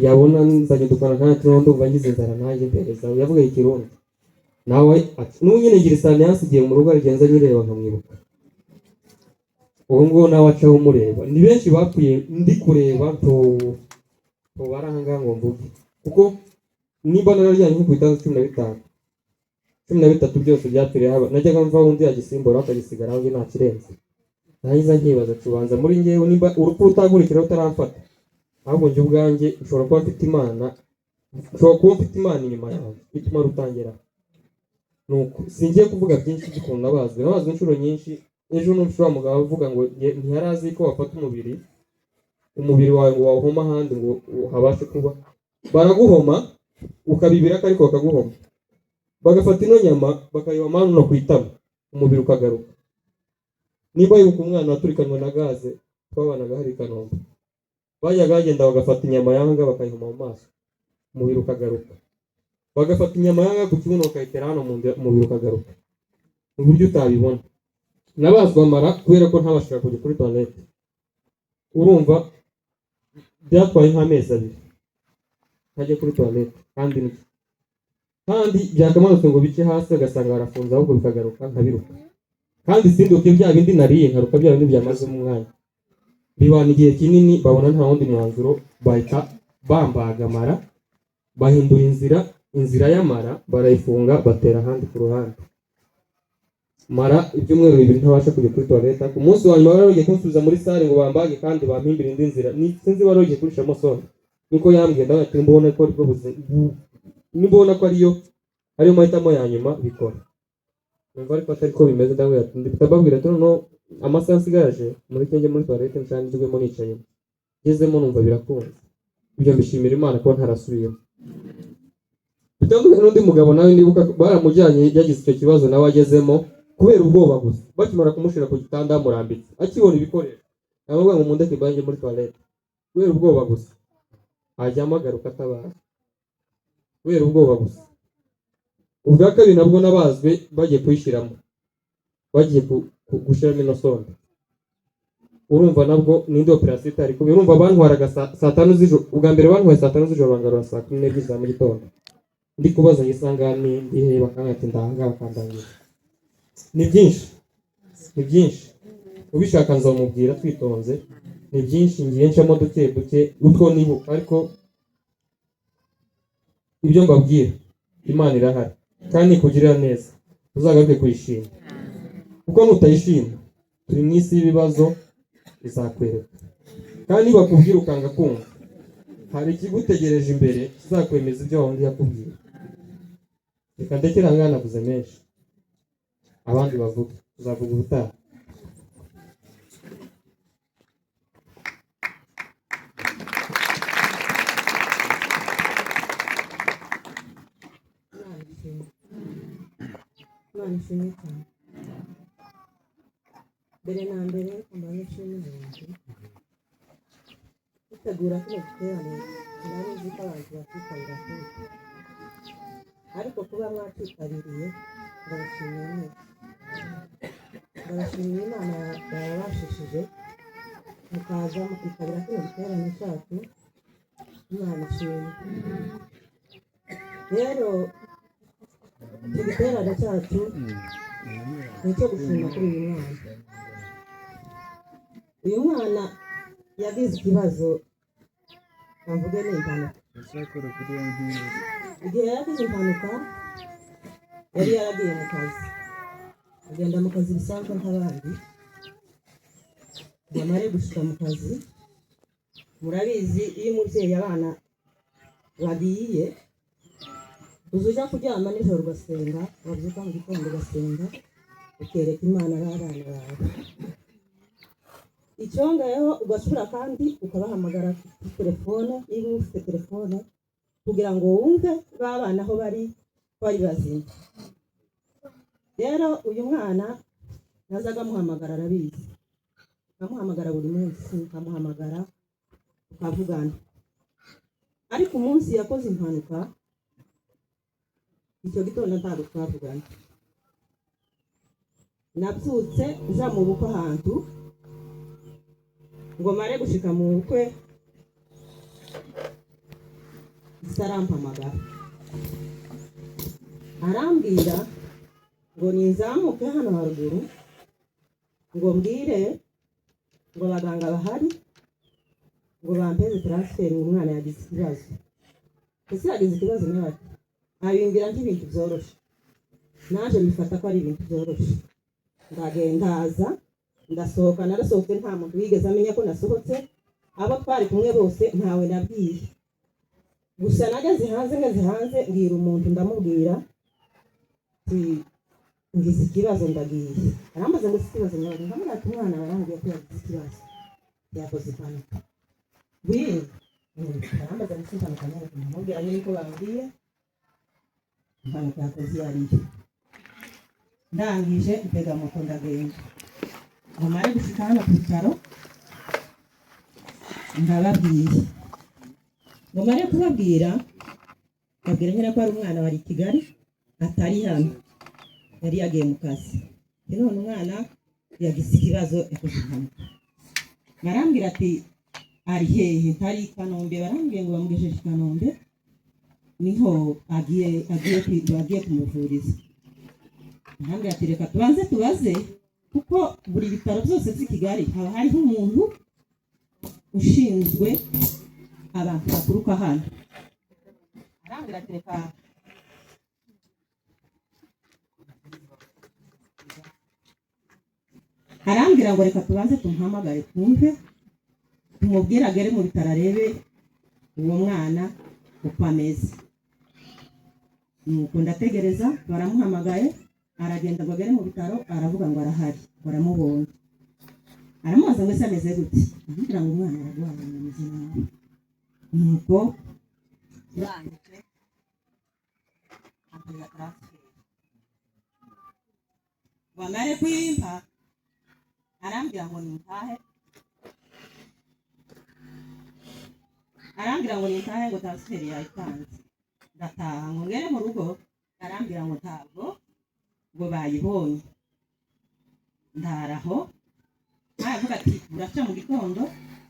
Yabona nzanye dukana kandi ndumva ngize inzara nanjye mpereza. Yavuga ikirundi nawe ati n'unyine ngira isani yansigiye mu rugo, arigenza nyireba nkamwibuka. Uwo nguwo nawe acaho umureba. Ni benshi bapfuye ndi kureba barahanga ngo mvuge, kuko niba nararyanye nko ku bitanda 15 byose byapfiriye haba. Najyaga mva undi yagisimbura akagisigaraho nge nta kirenze. Nahiza nkibaza tubanza muri ngewe nimba urupfu rutagurikira utaramfata, ahubwo njye ubwanjye nshobora kuba mfite Imana inyuma yawe bituma rutangira. Nuko singiye kuvuga byinshi by'ukuntu nabazwe inshuro nyinshi. Ejo n'ushobora mugabo avuga ngo ntiyarazi ko wafata umubiri wawe ngo wawuhoma ahandi ngo habashe kuba. Baraguhoma ukabibira ariko bakaguhoma, bagafata ino nyama bakayihoma no kwitama, umubiri ukagaruka. Niba yuko umwana waturikanwe na gaze twabanaga hari Kanombe, bajyaga bagenda bagafata inyama yanga bakayihoma mu maso, umubiri ukagaruka. Bagafata inyama yanga ku kibuno bakayitera hano umubiri ukagaruka. Mu buryo utabibona. Nabazwa amara kubera ko ntabashaka kujya kuri toilette. Urumva byatwaye nk'amezi 2 ntajya kuri toilette, kandi byakamanutse ngo bice hasi agasanga barafunze, ahubwo bikagaruka nkabiruka. Kandi sinduke bya bindi nariye nkaruka bya bindi byamaze mu mwanya. Bibana igihe kinini, babona nta wundi mwanzuro, bahita bambaga amara, bahindura inzira y'amara barayifunga, batera ahandi ku ruhande. mara ibyumweru 2 ntabasha kujya kuri toilette. Ku munsi wa nyuma barogiye kunsubiza muri salle ngo bambage kandi bampimbira indi nzira. Ni sinzi barogiye kurishamo sonde. Niko yambwiye ndawe ati mbona ko ariko nibona ko ariyo mahitamo ya nyuma bikora. Numva ariko atari ko bimeze ndawe ati ndababwira ati no amasaha nsigaje muri kenge muri toilette nsanzwe nicaye. Ngezemo numva birakunze. Ibyo mbishimira Imana ko ntarasubiyemo. Bitandukanye n'undi mugabo nawe ndibuka baramujyanye yagize icyo kibazo nawe agezemo kubera ubwoba gusa. Bakimara kumushira ku gitanda murambitse akibona ibikoresho. Navuga ngo mundeke banje muri toilette. Kubera ubwoba gusa. Ajyamo agaruka atabara. Kubera ubwoba gusa. Ubwa kabiri nabwo nabazwe bagiye kuyishiramo. Bagiye gushiramo ino sonde. Urumva nabwo nindi operation itari kubi. Urumva bantwaraga saa 5 z'ijoro. Ubwa mbere bantwaye saa 5 z'ijoro bangarura saa 4 za mu gitondo. Ndi kubaza yisangani ndihe bakangati ndanga bakandangira. Ni byinshi. Ubishaka nzamubwira twitonze. Ni byinshi ngiye ncamo duke utwo nibuka ariko ibyo mbabwira Imana irahari kandi kugirira neza uzagaruke kuyishima kuko nutayishima turi mu isi y'ibibazo izakwereka kandi bakubwira ukanga kumva hari ikigutegereje imbere kizakwemeza ibyo wundi yakubwira. Reka ndekera nganavuze menshi abandi bavuga uzavuga ubutaha. Nishimye cyane mbere na mbere ambaye nshimye gutegura kino giterane nari nzi ko abantu bakitabira ariko kuba mwakitabiriye ndabashimiye neza. Ndabashimiye Imana yabashishije mukaza mukitabira kino giterane cyacu. Imana ishimwe. Rero igiterane cyacu ni icyo gushima kuri uyu mwana yagize ikibazo bavuge ni impanuka. Igihe yagize impanuka yari yaragiye mu kazi agenda mu kazi bisanzwe nk'abandi. Yamare gushika mu kazi murabizi iyo umubyeyi abana bagiye uzuja kuryama nijoro ugasenga wabyuka mu gitondo ugasenga ukereka Imana n'abana bawe. Icyongeyeho ugasubira kandi ukabahamagara kuri telefone niba ufite telefone kugira ngo wumve babana aho bari bazima. Rero uyu mwana nazaga amuhamagara arabizi. Nkamuhamagara buri munsi nkamuhamagara tukavugana. Ariko umunsi yakoze impanuka icyo gitondo ntabwo twavugana. Nabyutse nja mu bukwe ahantu ngo mare gushika mu bukwe zitarampamagara. Arambwira ngo nizamuke hano haruguru ngo mbwire ngo abaganga bahari ngo bampeze transfer umwana yagize ikibazo. Ese yagize ikibazo niba abimbwira nk'ibintu byoroshye. Naje mbifata ko ari ibintu byoroshye. Ndagendaza ndasohoka narasohotse nta muntu wigeze amenya ko nasohotse. Abo twari kumwe bose ntawe nabwiye. Gusa nageze hanze mbwira umuntu ndamubwira ngize ikibazo ndagiye. Arambaza ngo ikibazo ndamubwira ati umwana barambwiye ko yagize ikibazo yakoze impanuka. Arambaza ngo impanuka ndamubwira niko bambwiye impanuka yakoze yariye. Ndangije ntega moto ndagenda. Mumare gushika hano ku bitaro ndababwiye. Mumare kubabwira babwira nyine ko ari umwana wari i Kigali atari hano yari yagiye mu kazi. None umwana yagize ikibazo yakoze impanuka. Barambwira ati ari hehe ntari Kanombe. Barambwiye ngo bamugejeje Kanombe niho agiye kumuvuriza. Ntabwo yatereka tubaze kuko buri bitaro byose by'i Kigali haba hariho umuntu ushinzwe abantu baturuka hano. Arambwira ati reka arambwira ngo reka tubanze tumuhamagare twumve tumubwire agere mu bitaro arebe uwo mwana uko ameze. Nuko ndategereza baramuhamagaye aragenda ngo agere mu bitaro aravuga ngo arahari baramubonye aramubaza ngo ese ameze gute kugira ngo umwana aragwaye ameze nabi. Nuko urangije akajya transfer wamare kwimpa arambwira ngo nintahe ngo transfer yayitanze. Ndataha ngo ngere mu rugo arambwira ngo ntabwo ngo bayibonye. Ndaraho aravuga ati buraca mu gitondo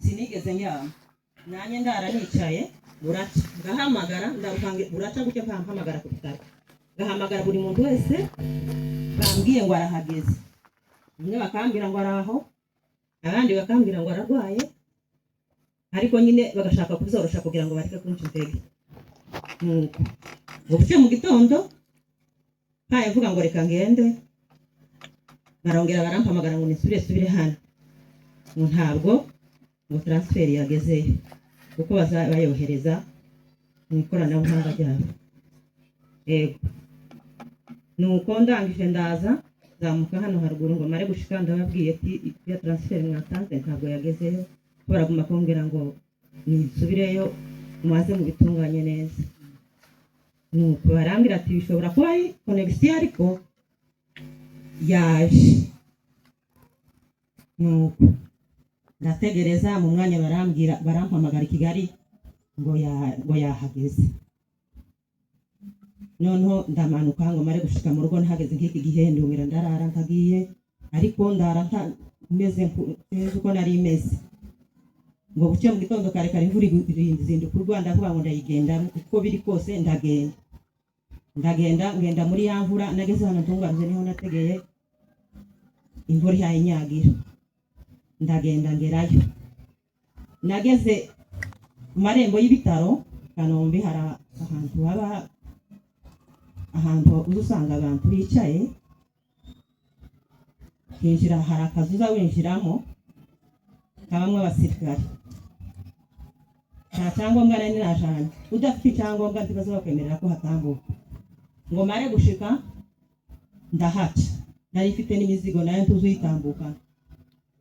sinigeze njyama nanjye ndara nicaye buraca ngahamagara ndarukange buraca gutyo kampamagara ku bitaro ngahamagara buri muntu wese bambwiye ngo arahageze. Bamwe bakambwira ngo araho abandi bakambwira ngo ararwaye ariko nyine bagashaka kuzorosha kugira ngo bareke kunca intege. Nuko ubuce mu gitondo mvuga ngo reka ngende barongera barampamagara ngo nisubire hano ngo ntabwo ngo transfer yagezeyo kuko bayohereza mu ikoranabuhanga ryabo. Yego nuko ndangije ndaza zamuka hano haruguru ngo mare gushika ndababwiye ati ya transfer mwatanze ntabwo yagezeyo baraguma kumbwira ngo nisubireyo mumaze mu bitunganye neza. Nuko barambwira ati bishobora kuba ari connection ariko yaje. Nuko ndategereza mu mwanya barampamagara i Kigali ngo yahageze. Noneho ndamanuka ngo mare gushika mu rugo ntageze nk'iki gihe ndumira ndarara ntagiye ariko ndara meze uko nari meze ngo bucye mu gitondo kare kare imvura izinduka u Rwanda avuga ngo ndayigenda uko biri kose ngenda muri ya mvura nageze hano ntungwaruze niho nategeye imvura yayinyagira ndagenda ngerayo. Nageze mu marembo y'ibitaro Kanombe hari ahantu usanga abantu bicaye hinjira hari akazu uza winjiramo kabamwe abasirikare nta cyangombwa nari najanye udafite icyangombwa ntibaza bakwemerera ko hatambuka. Ngo mare gushika ndahaca nari mfite n'imizigo nayo ntuzuyitambuka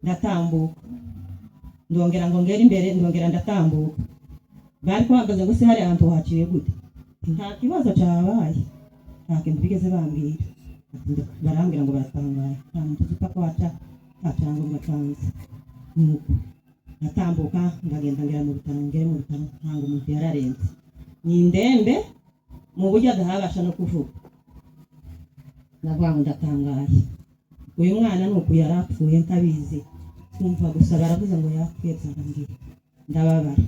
ndatambuka ndongera ngo ngere imbere ndongera ndatambuka. Bari kuhagaze ngo se hari ahantu haciye gute nta kibazo cyabaye nta kintu bigeze bambwira barambwira ngo baratangaye nta muntu uzi ko waca nta cyangombwa cyanze. Nuko ndatambuka ndagenda ngera mu bitaro ntabwo umuntu yararenze ni indembe mu buryo adahabasha no kuvuga. Ndavuga ngo ndatangaye uyu mwana nuko yarapfuye ntabizi kumva gusa baravuze ngo yapfuye byarambwira ndababara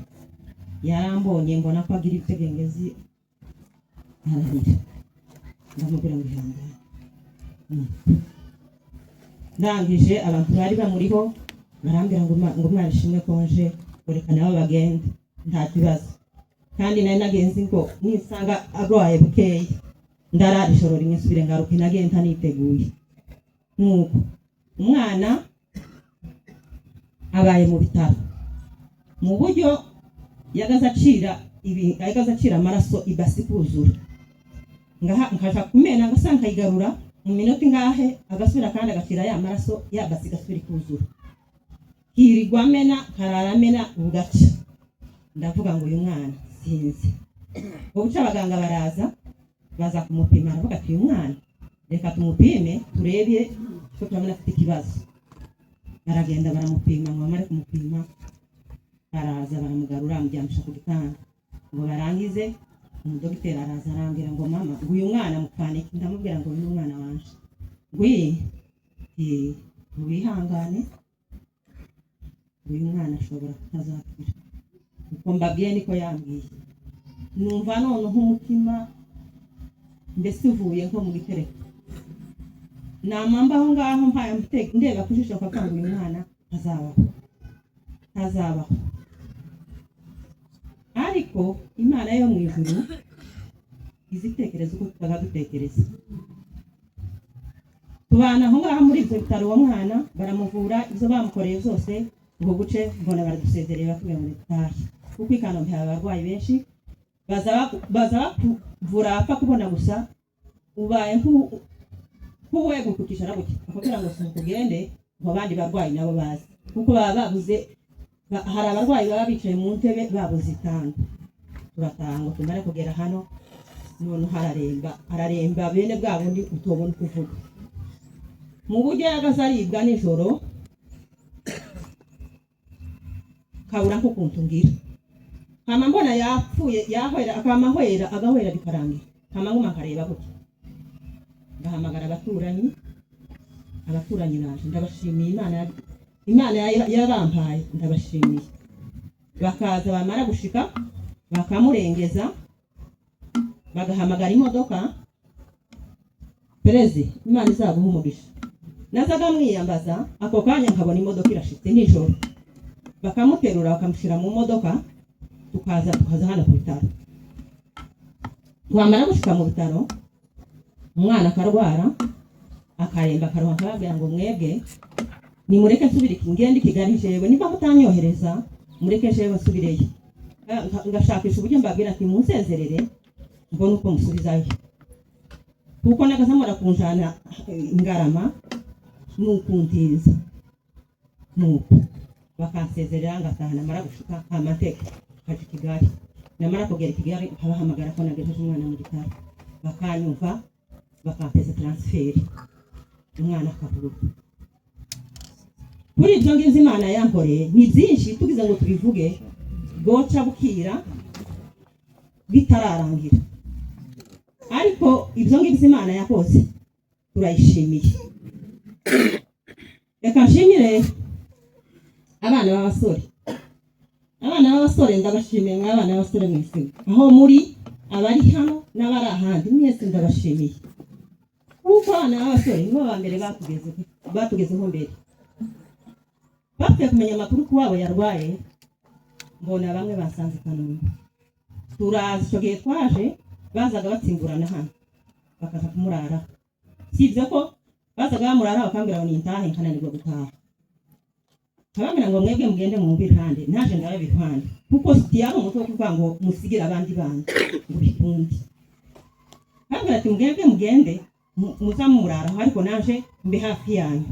yarambonye mbona ko agira ibtegengezi ararira ndamubwira ngo ihangane. Ndangije abantu bari bamuriho barambwira ngo umwana ishimwe konje reka nabo bagende nta kibazo kandi nari nagenzi ngo nisanga arwaye bukeye ndarara ijoro rimwe nsubire ngaruke nagenda niteguye. Nuko umwana abaye mu bitaro mu buryo yagaza acira amaraso ibasi kuzura nkaja kumena ngasanga kayigarura mu minota ingahe agasubira kandi agacira ya maraso ya basi gasubira kuzura hirigwa amena karara amena ugaca. Ndavuga ngo uyu mwana sinzi ubuca abaganga baza kumupima aravuga ati uyu mwana reka tumupime turebye ko turabona afite ikibazo. Baragenda baramupima ngo bamare kumupima baraza baramugarura amujyanisha ku gitanda ngo barangize umudogiteri araza arambwira ngo mama uyu mwana mukaniki ndamubwira ngo uyu mwana wanje wihangane uyu mwana ashobora kutazakira uko mbabwiye niko yambwiye. Numva none nk'umutima mbese uvuye nko mu gitereko namamba aho ngaho mpaye ndeba kujisha kwa kangu uyu mwana azabaho ariko Imana yo mu ijuru izitekereza uko tutaga dutekereza tubana aho ngaho muri ibyo bitaro uwo mwana baramuvura ibyo bamukoreye byose ubwo guce mbona baradusezerera bakubwira ngo nitahe kuko i Kanombe haba abarwayi benshi baza bakuvura apfa kubona gusa ubaye nk'uwegukukisha na gutya bakubwira ngo tugende ngo abandi barwayi nabo bazi kuko baba babuze hari abarwayi baba bicaye mu ntebe babuze itanga turataha ngo tumare kugera hano none hararemba bene bwa bundi utobona kuvuga mu buryo yagaze aribwa nijoro kabura nk'ukuntu ngira hama mbona yapfuye yahwera agahwera bikarangira hama nguma nkareba gutya ngahamagara abaturanyi naje ndabashimiye Imana yarampaye ndabashimiye bakaza bamara gushika bakamurengeza bagahamagara imodoka perezi Imana izaguha umugisha nazaga mwiyambaza ako kanya nkabona imodoka irashitse nijoro bakamuterura bakamushira mu modoka tukaza hano ku bitaro twamara gushika mu bitaro umwana akarwara akaremba akaruha akababwira ngo mwebwe nimureke nsubire ngende Kigali jewe niba mutanyohereza mureke jewe nsubireyo ngashakisha uburyo mbabwira ati munsezerere mbona uko musubizayo kuko nagasamura kunjana Ngarama nukuntiza nuko bakansezerera ngatahana mara gushika amateka kaje Kigali namara kugera Kigali abahamagara ko nagejeje umwana mu gitaro bakanyumva bakampeza transfer umwana akavuga muri ibyo ngibyo Imana yankoreye ni byinshi tugize ngo tubivuge goca bukira bitararangira ariko ibyo ngibyo Imana yakoze turayishimiye reka nshimire abana b'abasore ndabashimiye mw'abana b'abasore mwese aho muri abari hano n'abari ahandi mwese ndabashimiye kuko abana b'abasore nibo ba mbere batugezeho mbere bapfuye kumenya amakuru ko wabo yarwaye mbona bamwe basanze Kanombe turazi icyo gihe twaje bazaga batsimburana hano bakaza kumurara si ibyo ko bazaga bamurara bakambwira ngo nintahe nkananirwa gutaha kabambwira ngo mwebwe mugende mu mbirhande naje ndababirhande kuko sitiyari umuto wo kuvuga ngo musigire abandi bandi ngo bikundi kabambwira ati mwebwe mugende muzamurara ariko naje mbe hafi yanyu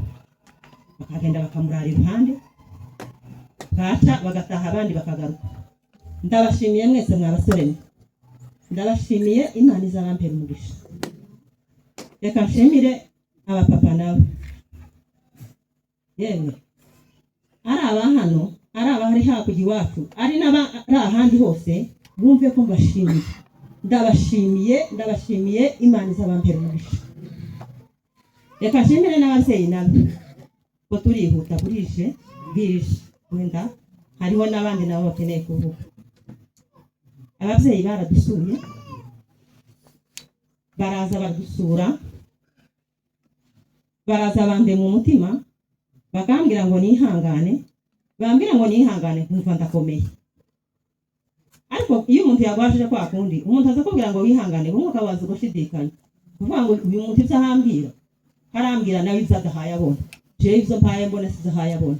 bakagenda bakamurara iruhande gaca bagataha abandi bakagaruka ndabashimiye mwese mw'abasore ndabashimiye Imana izabampera umugisha reka nshimire abapapa nabo yemwe ari abahano ari abahari hakurya iwacu ari n'abari ahandi hose bumve ko ndabashimiye Imana izabampera umugisha reka nshimire n'ababyeyi nabo ko turihuta bwije wenda hariho n'abandi nabo bakeneye kuvuga ababyeyi baradusuye baraza baradusura baraza bande mu mutima bakambwira ngo nihangane kumva ndakomeye ariko iyo umuntu yagwajije kwa kundi umuntu aza kubwira ngo wihangane bumwe ukabaza gushidikanya kuvuga ngo uyu muntu ibyo harambwira nawe ibyo adahaye abona jewe ibyo mpaye mbona sizahaye abona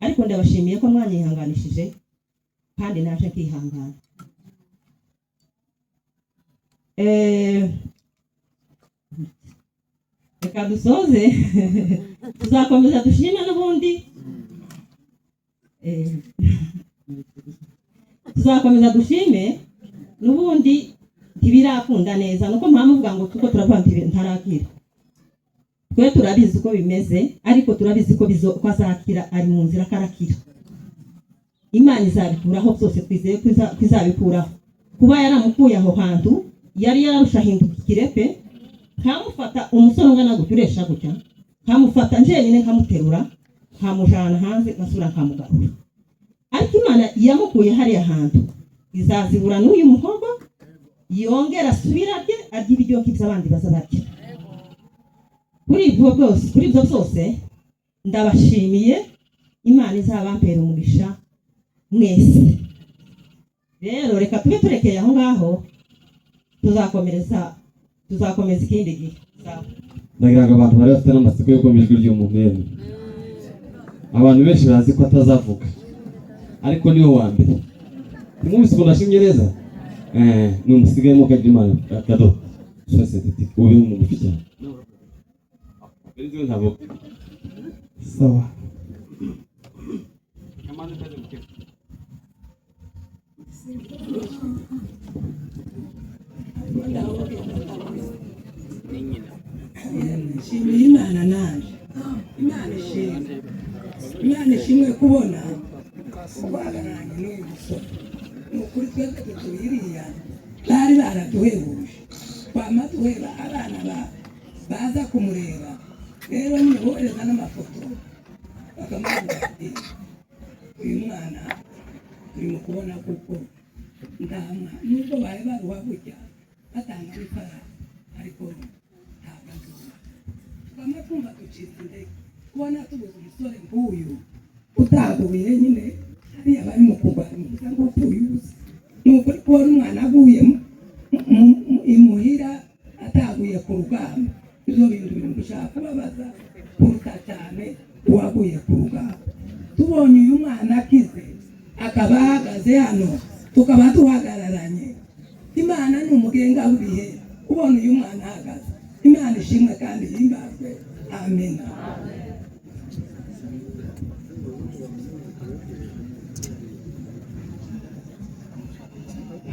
ariko ndabashimiye ko mwanyihanganishije kandi naje nkihangana reka dusoze tuzakomeza dushime n'ubundi tuzakomeza dushime n'ubundi ntibirakunda neza nuko mpamuvuga ngo tuko turavangira ntarakira twe turabizi uko bimeze ariko turabizi ko azakira ari mu nzira karakira Imana izabikuraho byose twizeye kwizabikuraho kuba yaramukuye aho hantu yari yararusha hinduka ikirepe kamufata umusore ungana guturesha gutya kamufata njenyine kamuterura kamujana hanze gasura kamugarura ariko Imana yamukuye hariya hantu izazibura n'uyu muhogo yongera asubirarye arya ibiryo nk'iby'abandi bazabarya kuri ibyo byose ndabashimiye Imana izabampera umugisha mwese rero reka tube turekeye aho ngaho tuzakomeza ikindi gihe ndagira ngo abantu bari bafite n'amatsiko yo kumva ijwi ry'umuntu yemwe. Abantu benshi bazi ko atazavuga ariko niwe wa mbere. Nimwumvise ukuntu ashimye neza, ni umusigayemo ukagira Imana akado sosiyete ube mugufi cyane. Ntabwo sawa. Nshimiye Imana naje. Imana ishimwe kubona guhagararanye n'uyu musore. Ni ukuri twebwe tutuyiriya bari baraduhebuje twama duheba abana baza kumureba. Rero nyine bohereza n'amafoto bakamubwira ati uyu mwana turimo kubona kuko ndamwa nubwo bari baruha gutya batanga n'ifara ariko ntabwo azuba. Twama twumva ducitse intege kubona tubuze umusore nk'uyu utaguye nyine hariya bari mu kurwanya umuguza ngo upfuye ubusa. Ni ukuri kubona umwana aguye imuhira ataguye ku rugamba. Ibyo bintu biri gushaka kubabaza kuruta cyane uwaguye ku rugamba. Tubonye uyu mwana akize akaba ahagaze hano tukaba duhagararanye. Imana ni umugenga w'ibihe. Ubona uyu mwana ahagaze, Imana ishimwe kandi himbazwe. Amen.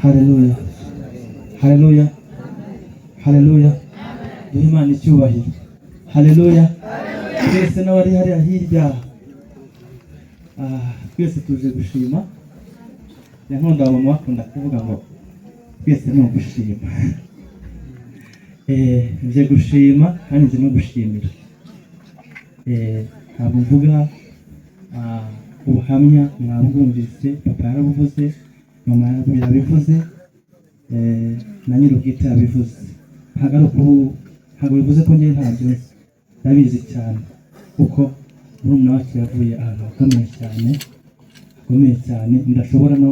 Haleluya, haleluya, haleluya. Duhe Imana icyubahiro. Haleluya. Twese n'abari hariya hirya, twese tuje gushima. Yankunda mama bakunda kuvuga ngo twese ni ugushima. Nje gushima kandi nje no gushimira. Ntabwo mvuga ubuhamya mwabwumvise, papa yarabuvuze, mama yarabivuze, na nyir'ubwite yabivuze. Ntabwo bivuze ko njye ntabyo nzi, ndabizi cyane kuko murumuna wacu yavuye ahantu hakomeye cyane, ndashobora no